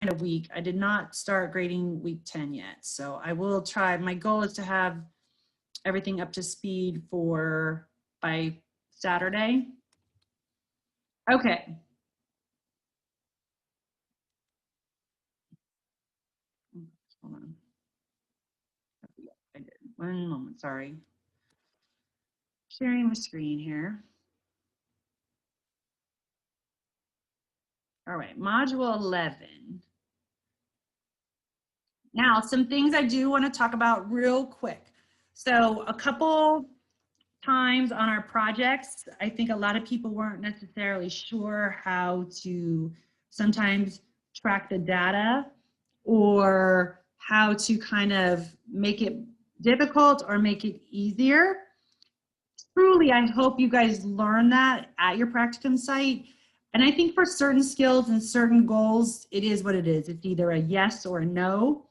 a week. I did not start grading week 10 yet. So I will try. My goal is to have everything up to speed by Saturday. Okay. Hold on. I did. 1 moment, sorry. Sharing the screen here. All right, module 11. Now, some things I do want to talk about real quick. So a couple times on our projects, I think a lot of people weren't necessarily sure how to sometimes track the data or how to kind of make it difficult or make it easier. Truly, I hope you guys learn that at your practicum site. And I think for certain skills and certain goals, it is what it is. It's either a yes or a no.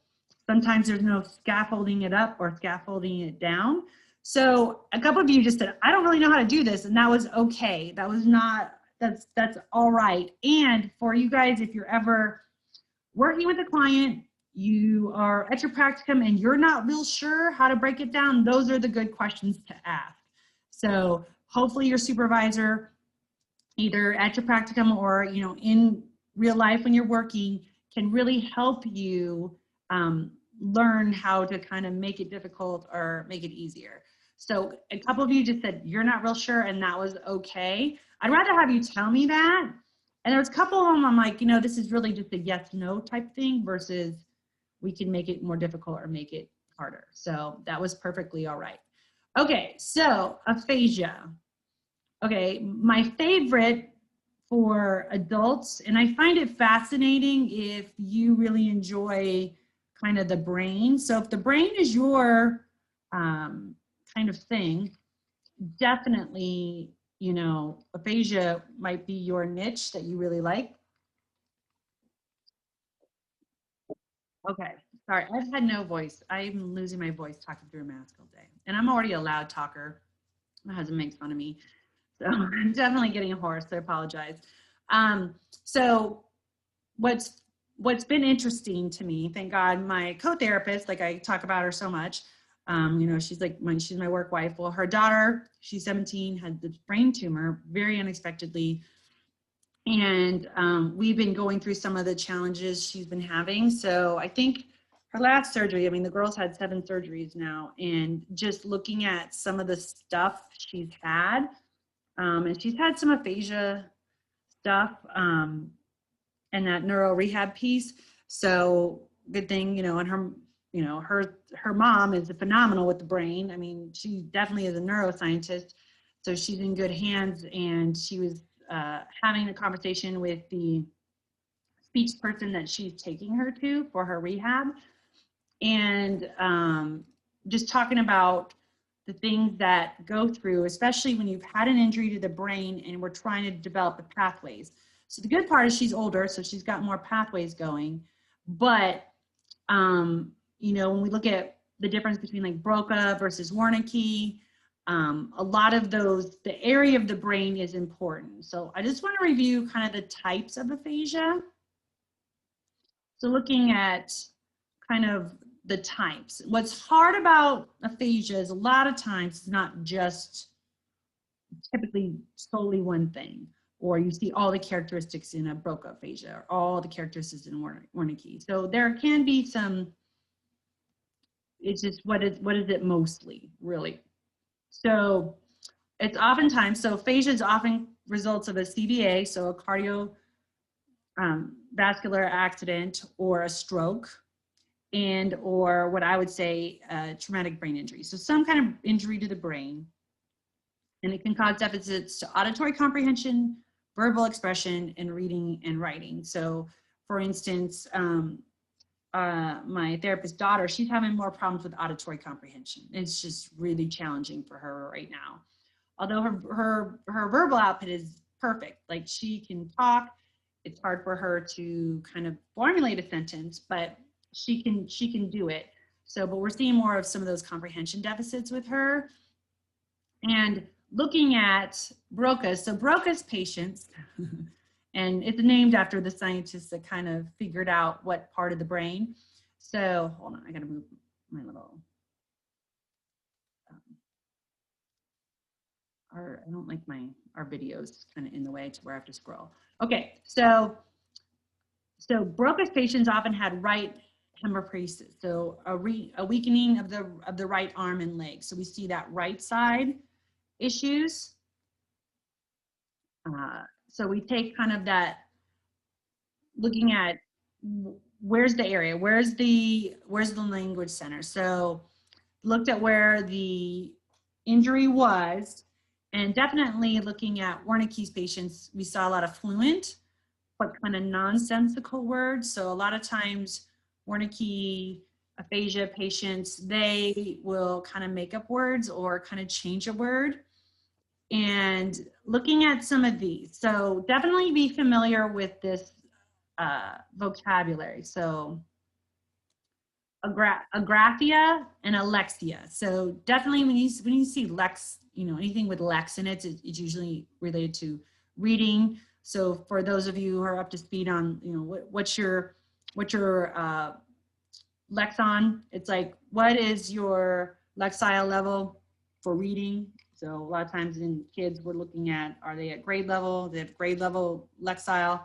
Sometimes there's no scaffolding it up or scaffolding it down. So a couple of you just said, I don't really know how to do this. And that was okay. That was not, that's all right. And for you guys, if you're ever working with a client, you are at your practicum and you're not real sure how to break it down, those are the good questions to ask. So hopefully your supervisor, either at your practicum or in real life when you're working, can really help you learn how to kind of make it difficult or make it easier. So a couple of you just said you're not real sure, and that was okay. I'd rather have you tell me that. And there's a couple of them I'm like, this is really just a yes, no type thing versus we can make it more difficult or make it harder. So that was perfectly all right. Okay, so aphasia. Okay, my favorite for adults, and I find it fascinating if you really enjoy kind of the brain. So if the brain is your kind of thing, definitely, aphasia might be your niche that you really like. Okay, sorry, I've had no voice. I'm losing my voice talking through a mask all day. And I'm already a loud talker. My husband makes fun of me. So I'm definitely getting hoarse, so I apologize. So what's been interesting to me, thank God, my co-therapist, like I talk about her so much, she's my work wife. Well, her daughter, she's 17, had this brain tumor very unexpectedly. And we've been going through some of the challenges she's been having. So I think her last surgery, the girl's had 7 surgeries now, and just looking at some of the stuff she's had, and she's had some aphasia stuff and that neuro rehab piece. So good thing, and her mom is phenomenal with the brain. She definitely is a neuroscientist, so she's in good hands. And she was having a conversation with the speech person that she's taking her to for her rehab, and just talking about the things that go through, especially when you've had an injury to the brain and we're trying to develop the pathways. So the good part is she's older, so she's got more pathways going. But, when we look at the difference between like Broca versus Wernicke, a lot of those, the area of the brain is important. So I just want to review kind of the types of aphasia. So looking at kind of the types. What's hard about aphasia is a lot of times it's not just typically solely one thing, or you see all the characteristics in a Broca aphasia or all the characteristics in Wernicke. So there can be some, it's just what is it mostly, really? So it's oftentimes, so aphasia is often results of a CVA, so a cardiovascular accident or a stroke, and or what I would say traumatic brain injury. So some kind of injury to the brain, and it can cause deficits to auditory comprehension, verbal expression, and reading and writing. So for instance, my therapist's daughter, she's having more problems with auditory comprehension. It's just really challenging for her right now. Although her verbal output is perfect, like she can talk, it's hard for her to kind of formulate a sentence, but she can do it. So, but we're seeing more of some of those comprehension deficits with her. And looking at Broca's, so Broca's patients, And it's named after the scientists that kind of figured out what part of the brain. So hold on, I gotta move my little, I don't like our videos kind of in the way to where I have to scroll. Okay, so Broca's patients often had right hemiparesis, so a weakening of the right arm and leg. So we see that right side issues. So we take kind of that, looking at where's the area, where's the language center. So looked at where the injury was, and definitely looking at Wernicke's patients, we saw a lot of fluent but kind of nonsensical words. So a lot of times Wernicke aphasia patients, they will kind of make up words or kind of change a word. And looking at some of these, so definitely be familiar with this vocabulary. So agraphia and alexia. So definitely when you see lex, anything with lex in it, it's usually related to reading. So for those of you who are up to speed on, what's your lexon? It's like, what is your lexile level for reading? So a lot of times in kids, we're looking at, are they at grade level? They have grade level lexile.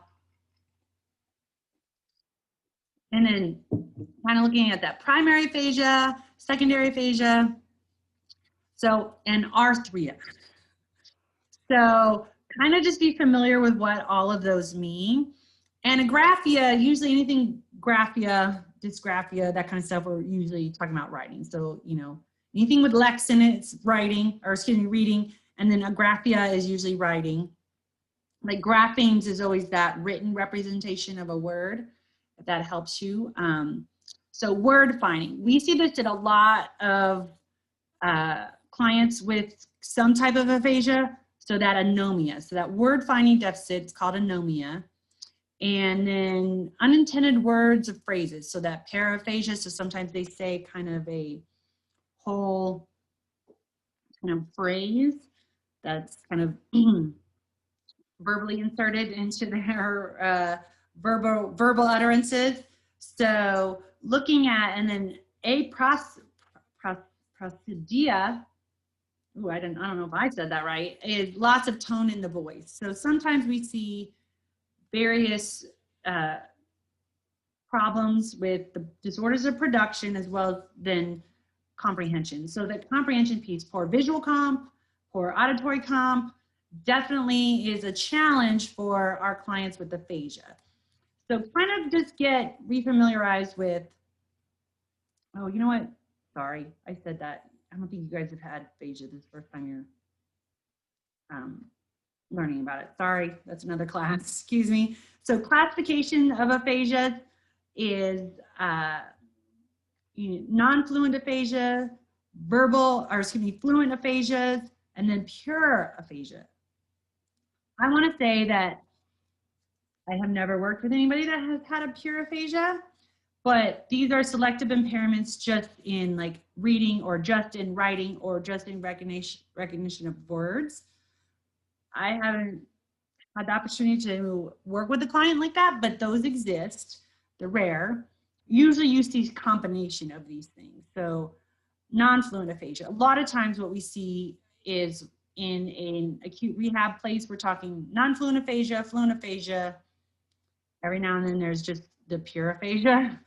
And then kind of looking at that primary aphasia, secondary aphasia, so, and arthria. So kind of just be familiar with what all of those mean. And agraphia, usually anything graphia, dysgraphia, that kind of stuff, we're usually talking about writing. So, anything with lex in it, it's writing, or excuse me, reading. And then agraphia is usually writing. Like graphemes is always that written representation of a word, if that helps you. So word finding, we see this in a lot of clients with some type of aphasia. So that anomia, so that word finding deficit is called anomia. And then unintended words of phrases, so that paraphasia, so sometimes they say kind of a whole kind of phrase that's kind of verbally inserted into their verbal utterances. So looking at, and then prosody, ooh, I don't know if I said that right, is lots of tone in the voice. So sometimes we see various problems with the disorders of production as well as then comprehension. So the comprehension piece, poor visual comp, poor auditory comp, definitely is a challenge for our clients with aphasia. So kind of just get refamiliarized with, oh, you know what? Sorry, I said that. I don't think you guys have had aphasia. This is the first time you're learning about it. Sorry, that's another class, excuse me. So classification of aphasia is non-fluent aphasia, fluent aphasia, and then pure aphasia. I want to say that I have never worked with anybody that has had a pure aphasia, but these are selective impairments just in like reading or just in writing or just in recognition of words. I haven't had the opportunity to work with a client like that, but those exist. They're rare. Usually you see a combination of these things. So non-fluent aphasia. A lot of times what we see is in an acute rehab place, we're talking non-fluent aphasia, fluent aphasia. Every now and then there's just the pure aphasia.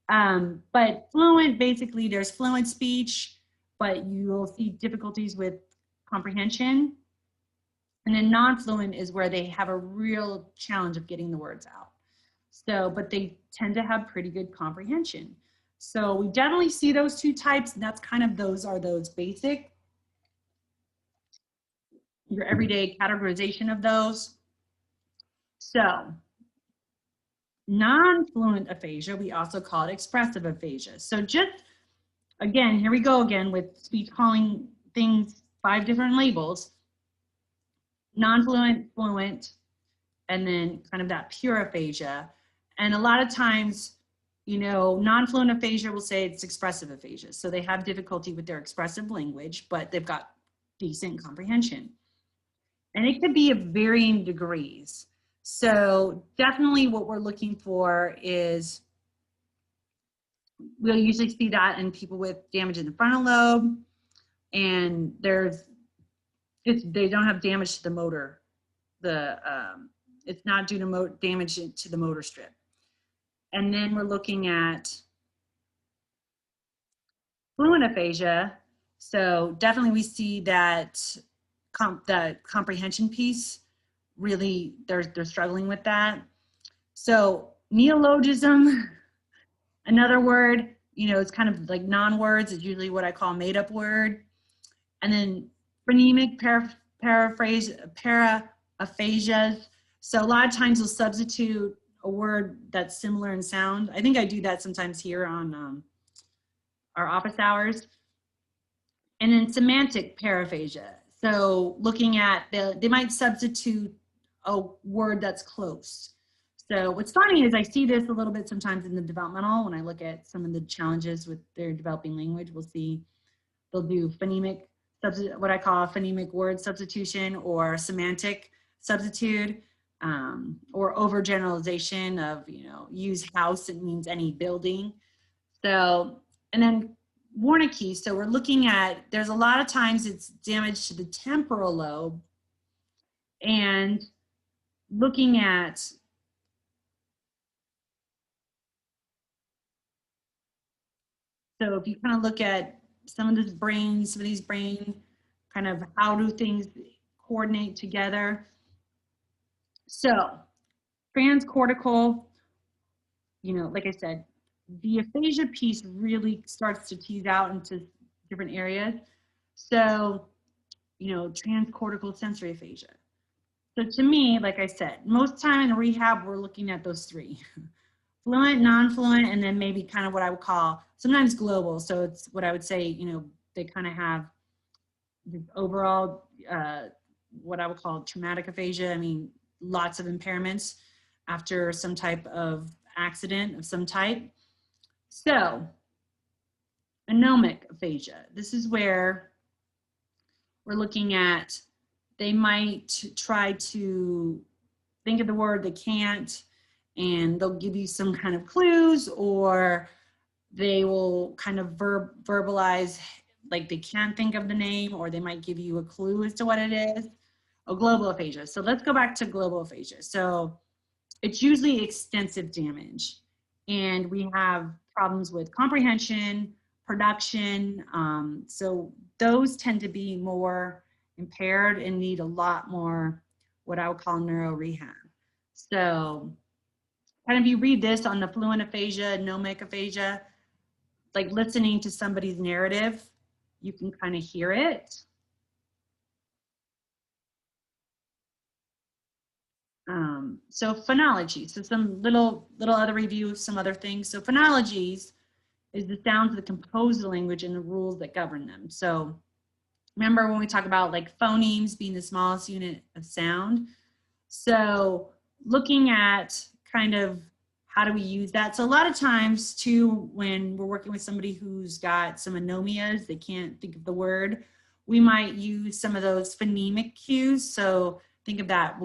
But fluent, basically there's fluent speech, but you'll see difficulties with comprehension. And then non-fluent is where they have a real challenge of getting the words out. So, but they tend to have pretty good comprehension. So we definitely see those two types, and that's kind of, those are those basic, your everyday categorization of those. So non-fluent aphasia, we also call it expressive aphasia. So just, again, here we go again with speech calling things 5 different labels. Non-fluent, fluent, and then kind of that pure aphasia. And a lot of times, non-fluent aphasia will say it's expressive aphasia. So they have difficulty with their expressive language, but they've got decent comprehension. And it could be of varying degrees. So definitely what we're looking for is, we'll usually see that in people with damage in the frontal lobe, and they don't have damage to the motor. It's not due to damage to the motor strip. And then we're looking at fluent aphasia. So definitely we see that the comprehension piece, really they're struggling with that. So neologism, another word, it's kind of like non-words. It's usually what I call made-up word. And then phonemic paraaphasias. So a lot of times we'll substitute a word that's similar in sound. I think I do that sometimes here on our office hours. And then semantic paraphasia. So looking at they might substitute a word that's close. So what's funny is I see this a little bit sometimes in the developmental. When I look at some of the challenges with their developing language, we'll see they'll do phonemic, what I call phonemic word substitution, or semantic substitute, or overgeneralization of, use house, it means any building. So, and then Wernicke, so we're looking at, there's a lot of times it's damage to the temporal lobe, and looking at, so if you kind of look at some of these brain, kind of how do things coordinate together. So transcortical, like I said, the aphasia piece really starts to tease out into different areas. So, transcortical sensory aphasia. So to me, like I said, most time in rehab, we're looking at those three: fluent, non-fluent, and then maybe kind of what I would call sometimes global. So it's what I would say, they kind of have the overall, what I would call traumatic aphasia. I mean, lots of impairments after some type of accident of some type. So, anomic aphasia. This is where we're looking at, they might try to think of the word, they can't, and they'll give you some kind of clues, or they will kind of verbalize like they can't think of the name, or they might give you a clue as to what it is. Oh, global aphasia. So let's go back to global aphasia. So it's usually extensive damage, and we have problems with comprehension, production. So those tend to be more impaired and need a lot more what I would call neuro rehab. So kind of you read this on the fluent aphasia, anomic aphasia, like listening to somebody's narrative, you can kind of hear it. So phonology, so some little other review of some other things. So phonologies is the sounds that compose the language and the rules that govern them. So remember when we talk about like phonemes being the smallest unit of sound? So looking at kind of how do we use that? So a lot of times too, when we're working with somebody who's got some anomias, they can't think of the word, we might use some of those phonemic cues. So think of that,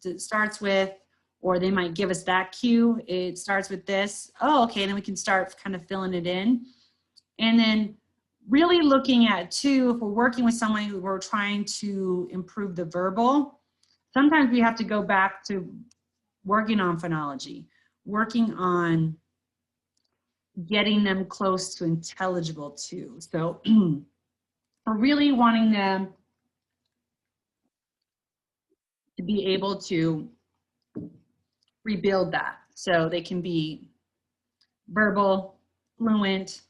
it starts with, or they might give us that cue. It starts with this. Oh, okay, and then we can start kind of filling it in. And then really looking at too, if we're working with someone who we're trying to improve the verbal, sometimes we have to go back to working on phonology, working on getting them close to intelligible too. So we're really wanting them to be able to rebuild that so they can be verbal, fluent,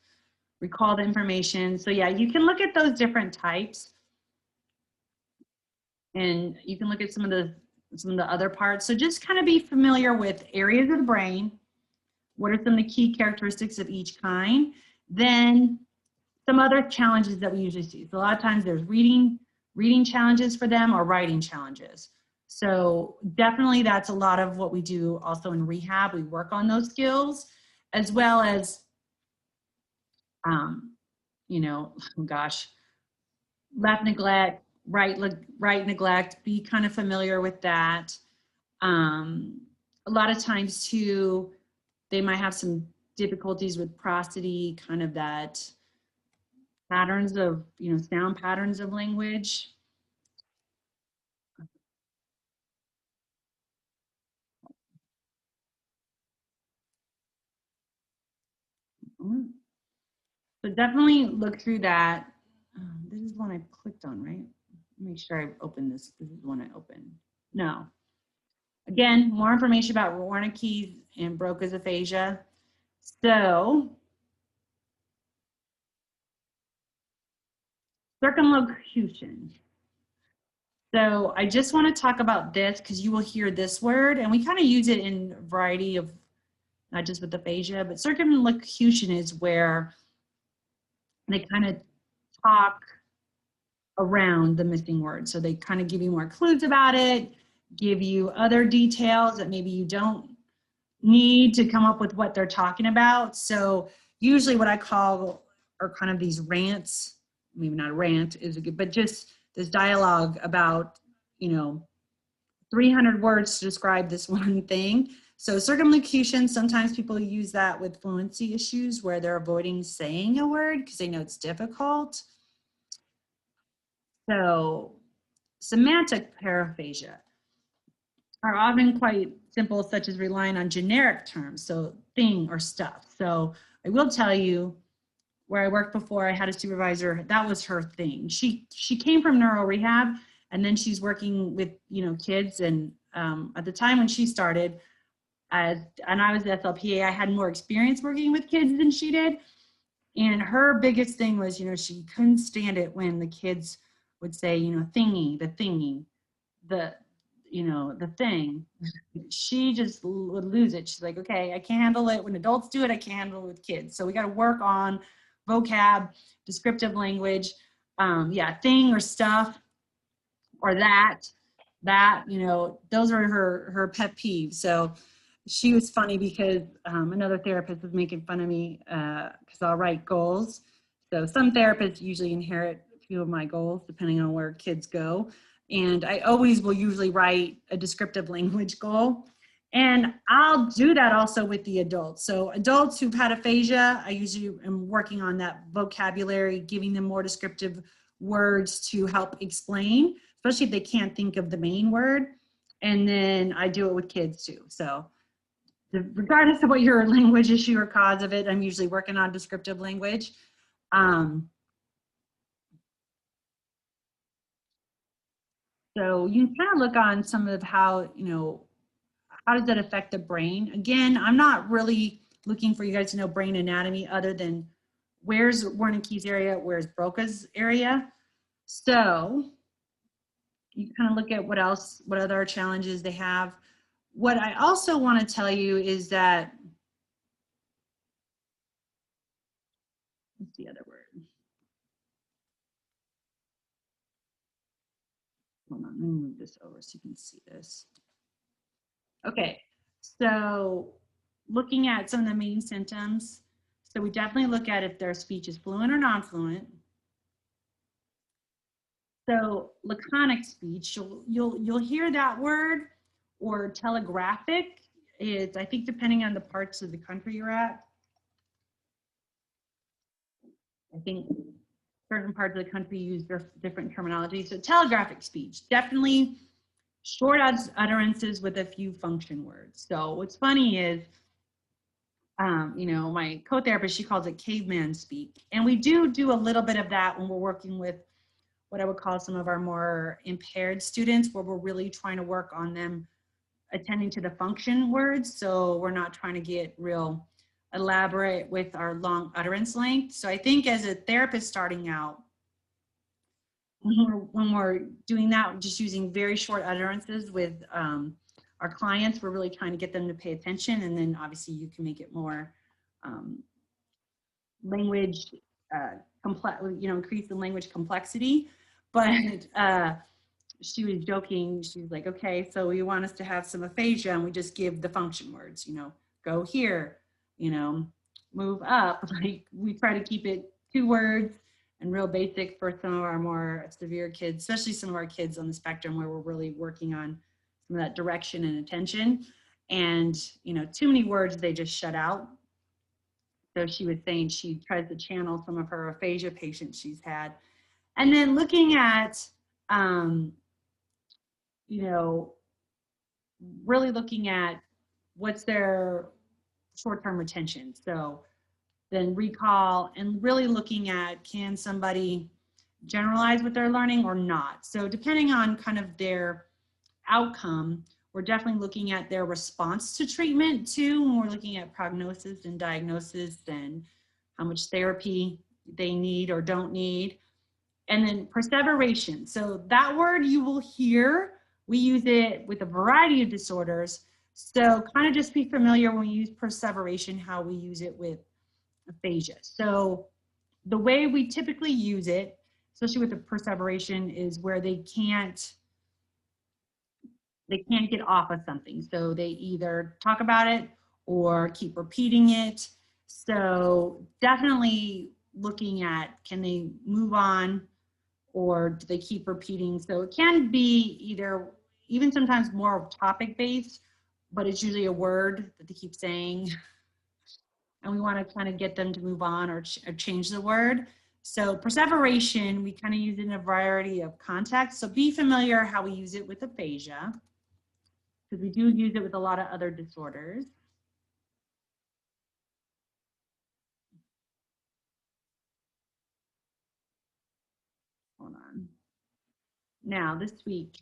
recall the information. So yeah, you can look at those different types, and you can look at some of the other parts. So just kind of be familiar with areas of the brain. What are some of the key characteristics of each kind? Then some other challenges that we usually see. So a lot of times there's reading challenges for them, or writing challenges. So definitely that's a lot of what we do also in rehab. We work on those skills, as well as, left neglect, right neglect, be kind of familiar with that. A lot of times too, they might have some difficulties with prosody, kind of that patterns of, sound patterns of language. So definitely look through that. This is one I clicked on, right? Make sure I opened this. This is the one I opened. No. Again, more information about Wernicke's and Broca's aphasia. So circumlocution. So I just want to talk about this because you will hear this word, and we kind of use it in a variety of, not just with aphasia, but circumlocution is where they kind of talk around the missing word. So they kind of give you more clues about it, give you other details that maybe you don't need to come up with what they're talking about. So usually what I call are kind of these rants, maybe not a rant is a good, but just this dialogue about, 300 words to describe this one thing. So circumlocution, sometimes people use that with fluency issues where they're avoiding saying a word because they know it's difficult. So semantic paraphasia are often quite simple, such as relying on generic terms, so thing or stuff. So I will tell you, where I worked before, I had a supervisor, that was her thing. She came from neuro rehab, and then she's working with, kids. And at the time when she started, and I was the SLPA, I had more experience working with kids than she did. And her biggest thing was, she couldn't stand it when the kids would say, thingy, the thingy, the, the thing. She just would lose it. She's like, okay, I can't handle it when adults do it. I can't handle it with kids. So we got to work on vocab, descriptive language, yeah, thing or stuff or that, those are her pet peeves. So she was funny because another therapist was making fun of me because I'll write goals. So some therapists usually inherit a few of my goals depending on where kids go. And I always will usually write a descriptive language goal. And I'll do that also with the adults. So adults who've had aphasia, I usually am working on that vocabulary, giving them more descriptive words to help explain, especially if they can't think of the main word. And then I do it with kids too. So regardless of what your language issue or cause of it, I'm usually working on descriptive language. So you can kind of look on some of how, how does that affect the brain? Again, I'm not really looking for you guys to know brain anatomy other than where's Wernicke's area, where's Broca's area. So you kind of look at what else, what other challenges they have. What I also want to tell you is that, what's the other word? Hold on, let me move this over so you can see this. Okay, so looking at some of the main symptoms. So we definitely look at if their speech is fluent or non-fluent. So laconic speech, you'll hear that word, or telegraphic is, I think, depending on the parts of the country you're at. I think certain parts of the country use different terminology. So telegraphic speech, definitely short utterances with a few function words. So what's funny is, my co-therapist, she calls it caveman speak. And we do a little bit of that when we're working with what I would call some of our more impaired students, where we're really trying to work on them attending to the function words. So we're not trying to get real elaborate with our long utterance length. So I think as a therapist starting out, when we're doing that, just using very short utterances with our clients, we're really trying to get them to pay attention. And then obviously you can make it more language complex, increase the language complexity. But she was joking. She's like, okay, so you want us to have some aphasia, and we just give the function words, go here, move up. Like, we try to keep it 2 words and real basic for some of our more severe kids, especially some of our kids on the spectrum where we're really working on some of that direction and attention. And, you know, too many words, they just shut out. So she was saying she tries to channel some of her aphasia patients she's had. And then looking at, you know, really looking at what's their short-term retention. So then recall and really looking at, can somebody generalize what they're learning or not? So depending on kind of their outcome, we're definitely looking at their response to treatment too, when we're looking at prognosis and diagnosis and how much therapy they need or don't need. And then perseveration. So that word you will hear, we use it with a variety of disorders. So kind of just be familiar when we use perseveration, how we use it with aphasia. So the way we typically use it, especially with the perseveration, is where they can't get off of something. So they either talk about it or keep repeating it. So definitely looking at, can they move on or do they keep repeating? So it can be either, even sometimes more topic based, but it's usually a word that they keep saying. And we want to kind of get them to move on or change the word. So perseveration, we kind of use it in a variety of contexts. So be familiar how we use it with aphasia, because we do use it with a lot of other disorders. Hold on. Now, this week,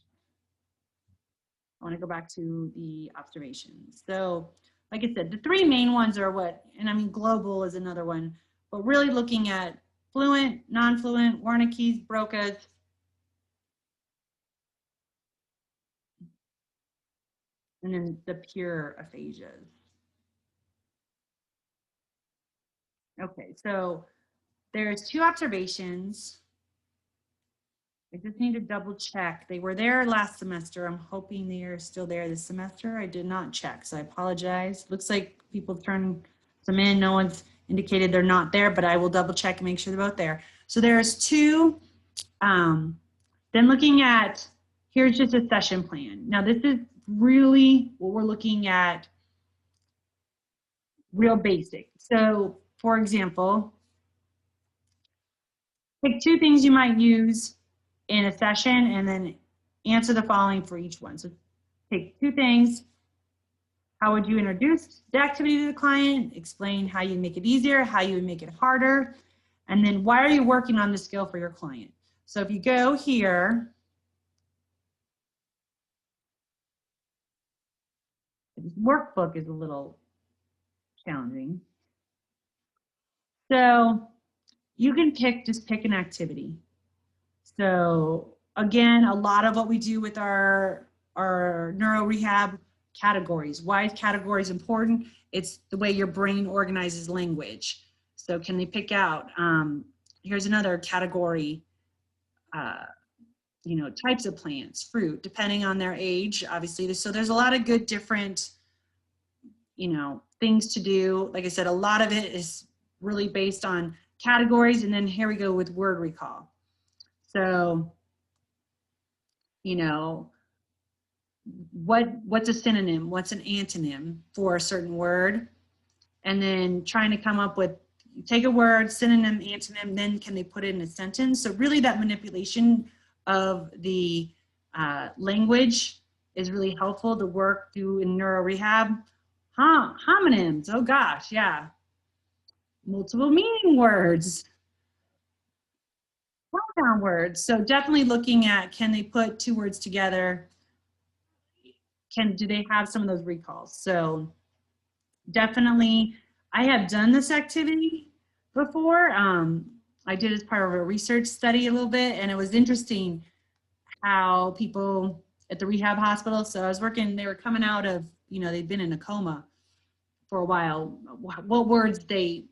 I want to go back to the observations. So, like I said, the three main ones are what, and I mean, global is another one, but really looking at fluent, non-fluent, Wernicke's, Broca's, and then the pure aphasias. Okay, so there's two observations. I just need to double check. They were there last semester. I'm hoping they are still there this semester. I did not check, so I apologize. Looks like people turned some in. No one's indicated they're not there, but I will double check and make sure they're both there. So there's two. Then looking at, here's just a session plan. Now this is really what we're looking at, real basic. So for example, pick two things you might use in a session and then answer the following for each one. So take two things. How would you introduce the activity to the client? Explain how you make it easier, how you would make it harder. And then why are you working on the skill for your client? So if you go here, this workbook is a little challenging. So you can just pick an activity. So again, a lot of what we do with our neuro rehab categories. Why is categories important? It's the way your brain organizes language. So can they pick out, here's another category, you know, types of plants, fruit, depending on their age, obviously. So there's a lot of good different, you know, things to do. Like I said, a lot of it is really based on categories. And then here we go with word recall. So, you know, what's a synonym? What's an antonym for a certain word? And then trying to come up with, take a word, synonym, antonym, then can they put it in a sentence? So really that manipulation of the language is really helpful to work through in neuro rehab. Homonyms, oh gosh, yeah. Multiple meaning words. Compound words. So definitely looking at, can they put two words together? Do they have some of those recalls? So definitely, I have done this activity before. I did as part of a research study a little bit, and it was interesting how people at the rehab hospital, so I was working, they were coming out of, you know, they'd been in a coma for a while, what words they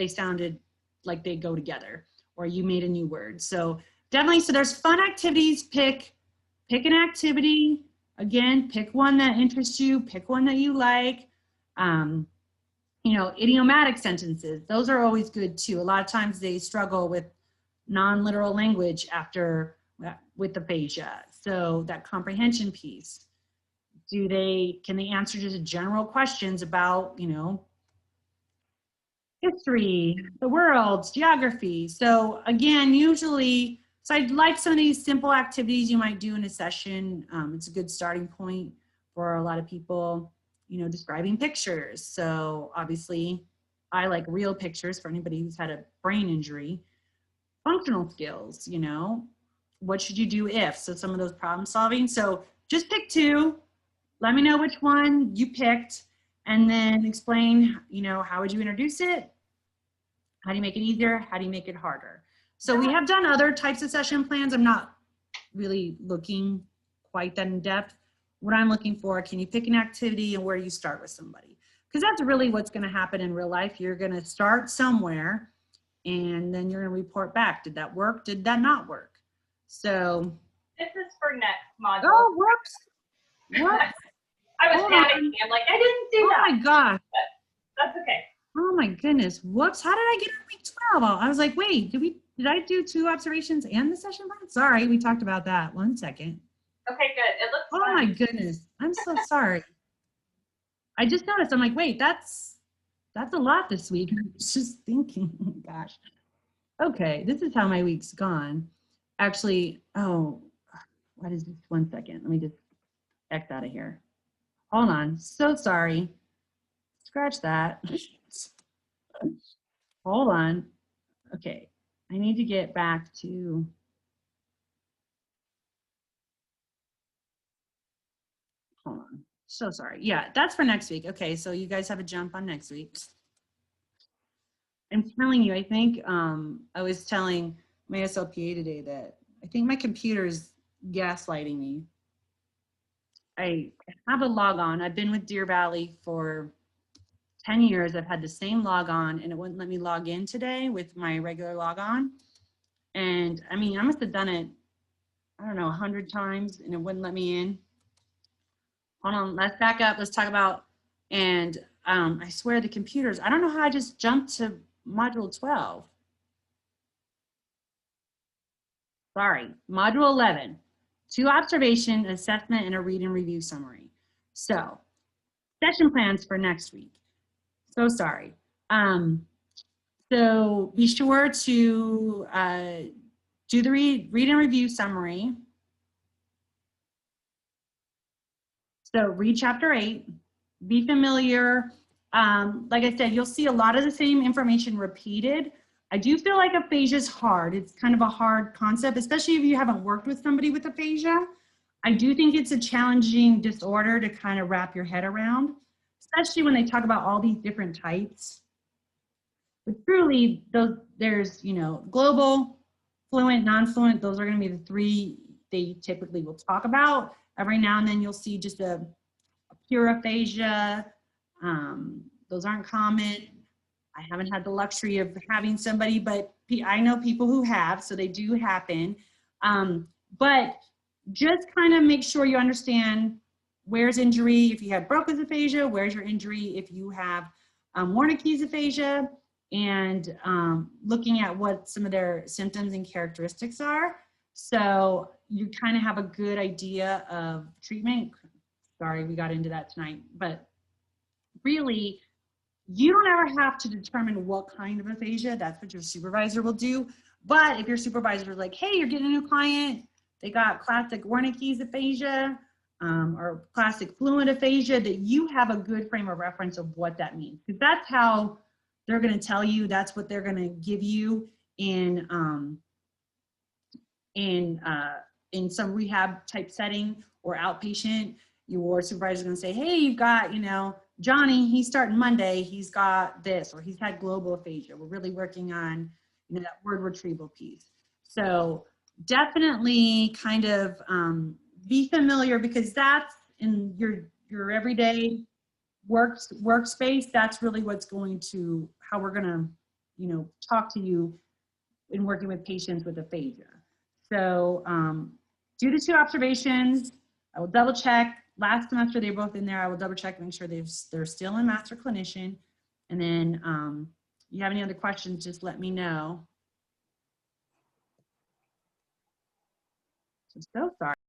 sounded like they go together, or you made a new word. So definitely, so there's fun activities. Pick an activity. Again, pick one that interests you, pick one that you like. You know, idiomatic sentences, those are always good too. A lot of times they struggle with non-literal language with aphasia. So that comprehension piece. can they answer just general questions about, you know, history, the world, geography? So again, usually, so I'd like some of these simple activities you might do in a session. It's a good starting point for a lot of people, you know, describing pictures. So obviously I like real pictures for anybody who's had a brain injury. Functional skills, you know, what should you do if? So some of those problem solving. So just pick two, let me know which one you picked, and then explain, you know, how would you introduce it? How do you make it easier? How do you make it harder? So we have done other types of session plans. I'm not really looking quite that in depth. What I'm looking for, can you pick an activity and where do you start with somebody? Because that's really what's going to happen in real life. You're going to start somewhere and then you're going to report back. Did that work? Did that not work? So this is for next module. Oh, whoops. What? I was panicking. I'm like, I didn't do that. Oh my gosh. That's okay. Oh my goodness. Whoops. How did I get on week 12? I was like, wait, did I do 2 observations and the session plan? Sorry, we talked about that. 1 second. Okay, good. It looks Oh fun. my goodness. I'm so sorry. I just noticed, I'm like, wait, that's a lot this week. I was just thinking, oh my gosh. Okay, this is how my week's gone. Actually, oh, what is this? 1 second. Let me just X out of here. Hold on. So sorry. Scratch that. Hold on. Okay. I need to get back to. Hold on. So sorry. Yeah, that's for next week. Okay, so you guys have a jump on next week. I'm telling you, I think I was telling my SLPA today that I think my computer is gaslighting me. I have a log on. I've been with Deer Valley for 10 years. I've had the same log on and it wouldn't let me log in today with my regular log on. And I mean, I must have done it, I don't know, 100 times and it wouldn't let me in. Hold on, let's back up. Let's talk about, and I swear the computers, I don't know how I just jumped to module 12. Sorry, module 11, 2 observation, assessment, and a read and review summary. So session plans for next week. So sorry. So be sure to do the read and review summary. So read chapter 8, be familiar. Like I said, you'll see a lot of the same information repeated. I do feel like aphasia is hard. It's kind of a hard concept, especially if you haven't worked with somebody with aphasia. I do think it's a challenging disorder to kind of wrap your head around, especially when they talk about all these different types. But truly, there's, you know, global, fluent, non-fluent, those are going to be the 3 they typically will talk about. Every now and then you'll see just a pure aphasia. Those aren't common. I haven't had the luxury of having somebody, but I know people who have, so they do happen. But just kind of make sure you understand where's injury if you have Broca's aphasia, where's your injury if you have Wernicke's aphasia, and looking at what some of their symptoms and characteristics are. So you kind of have a good idea of treatment. Sorry, we got into that tonight, but really, you don't ever have to determine what kind of aphasia. That's what your supervisor will do. But if your supervisor is like, hey, you're getting a new client, they got classic Wernicke's aphasia or classic fluent aphasia, that you have a good frame of reference of what that means. Because that's how they're going to tell you, that's what they're going to give you in some rehab type setting or outpatient. Your supervisor is going to say, hey, you've got, you know, Johnny, he's starting Monday, he's got this, or he's had global aphasia. We're really working on, you know, that word retrieval piece. So definitely kind of be familiar, because that's in your everyday workspace. That's really what's going to, how we're going to, you know, talk to you in working with patients with aphasia. So do the 2 observations. I will double check. Last semester, they were both in there. I will double check, make sure they're still in master clinician. And then you have any other questions, just let me know. So sorry.